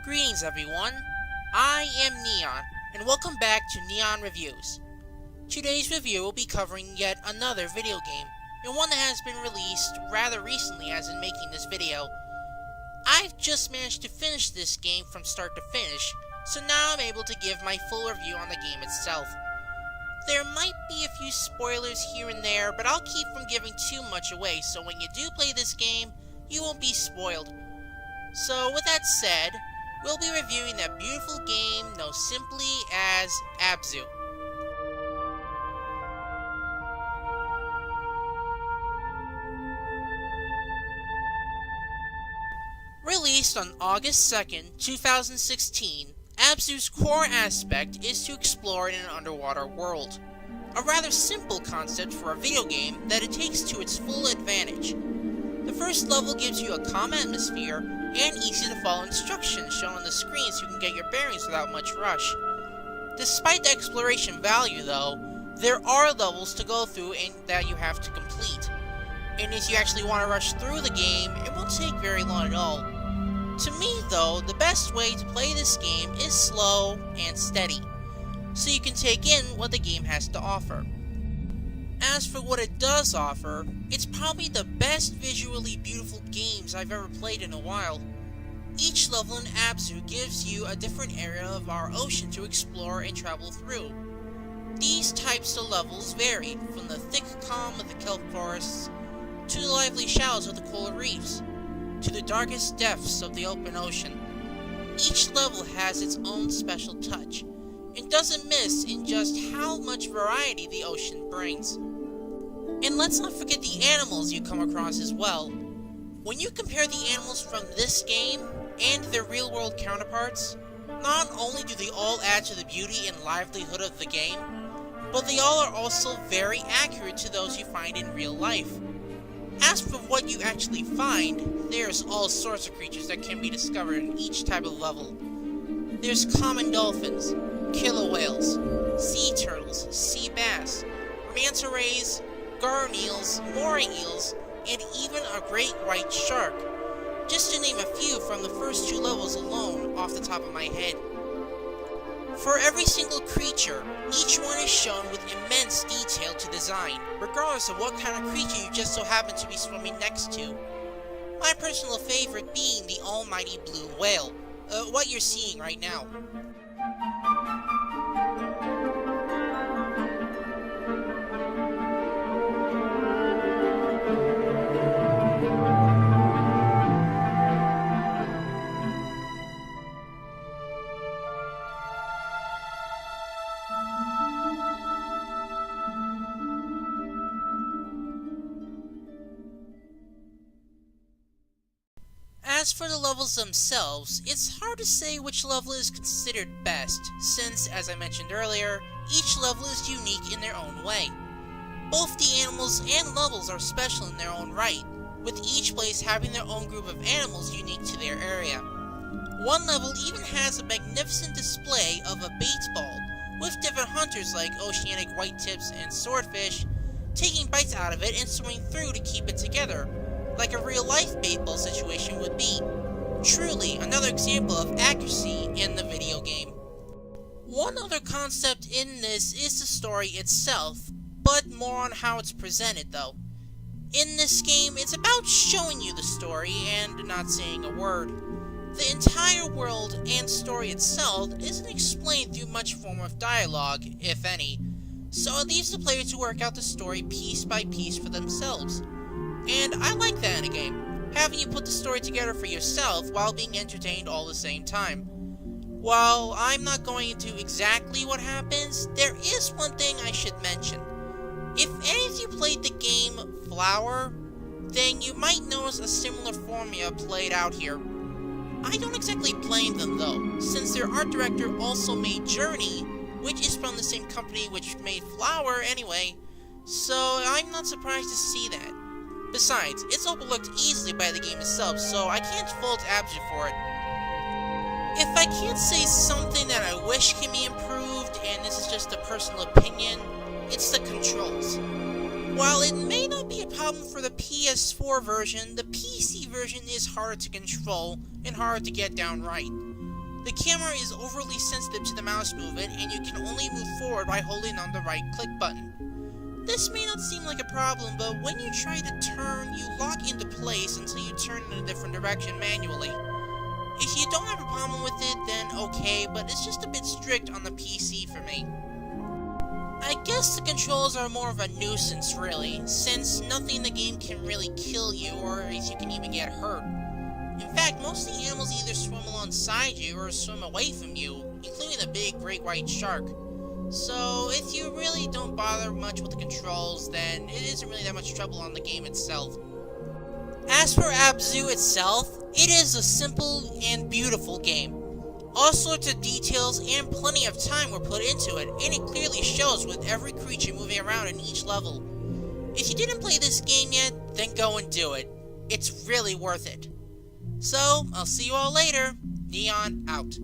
Greetings everyone, I am Neon, and welcome back to Neon Reviews. Today's review will be covering yet another video game, and one that has been released rather recently as in making this video. I've just managed to finish this game from start to finish, so now I'm able to give my full review on the game itself. There might be a few spoilers here and there, but I'll keep from giving too much away, so when you do play this game, you won't be spoiled. So with that said, we'll be reviewing that beautiful game known simply as ABZU. Released on August 2nd, 2016, ABZU's core aspect is to explore in an underwater world. A rather simple concept for a video game that it takes to its full advantage. The first level gives you a calm atmosphere and easy to follow instructions shown on the screen so you can get your bearings without much rush. Despite the exploration value though, there are levels to go through and that you have to complete. And if you actually want to rush through the game, it won't take very long at all. To me though, the best way to play this game is slow and steady, so you can take in what the game has to offer. As for what it does offer, it's probably the best visually beautiful games I've ever played in a while. Each level in ABZU gives you a different area of our ocean to explore and travel through. These types of levels vary, from the thick calm of the kelp forests, to the lively shallows of the coral reefs, to the darkest depths of the open ocean. Each level has its own special touch, and doesn't miss in just how much variety the ocean brings. And let's not forget the animals you come across as well. When you compare the animals from this game and their real-world counterparts, not only do they all add to the beauty and livelihood of the game, but they all are also very accurate to those you find in real life. As for what you actually find, there's all sorts of creatures that can be discovered in each type of level. There's common dolphins, killer whales, sea turtles, sea bass, manta rays, garden eels, mooring eels, and even a great white shark, just to name a few from the first two levels alone off the top of my head. For every single creature, each one is shown with immense detail to design, regardless of what kind of creature you just so happen to be swimming next to. My personal favorite being the almighty blue whale, what you're seeing right now. As for the levels themselves, it's hard to say which level is considered best, since, as I mentioned earlier, each level is unique in their own way. Both the animals and levels are special in their own right, with each place having their own group of animals unique to their area. One level even has a magnificent display of a bait ball, with different hunters like oceanic whitetips and swordfish taking bites out of it and swimming through to keep it together, like a real-life bait ball situation would be. Truly, another example of accuracy in the video game. One other concept in this is the story itself, but more on how it's presented though. In this game, it's about showing you the story and not saying a word. The entire world and story itself isn't explained through much form of dialogue, if any, so it leaves the player to work out the story piece by piece for themselves. And I like that in a game, having you put the story together for yourself while being entertained all the same time. While I'm not going into exactly what happens, there is one thing I should mention. If any of you played the game Flower, then you might notice a similar formula played out here. I don't exactly blame them though, since their art director also made Journey, which is from the same company which made Flower anyway, so I'm not surprised to see that. Besides, it's overlooked easily by the game itself, so I can't fault ABZU for it. If I can't say something that I wish can be improved, and this is just a personal opinion, it's the controls. While it may not be a problem for the PS4 version, the PC version is harder to control and harder to get down right. The camera is overly sensitive to the mouse movement, and you can only move forward by holding on the right click button. This may not seem like a problem, but when you try to turn, you lock into place until you turn in a different direction manually. If you don't have a problem with it, then okay, but it's just a bit strict on the PC for me. I guess the controls are more of a nuisance, really, since nothing in the game can really kill you, or else you can even get hurt. In fact, most of the animals either swim alongside you or swim away from you, including the big great white shark. So, if you really don't bother much with the controls, then it isn't really that much trouble on the game itself. As for ABZU itself, it is a simple and beautiful game. All sorts of details and plenty of time were put into it, and it clearly shows with every creature moving around in each level. If you didn't play this game yet, then go and do it. It's really worth it. So, I'll see you all later. Neon out.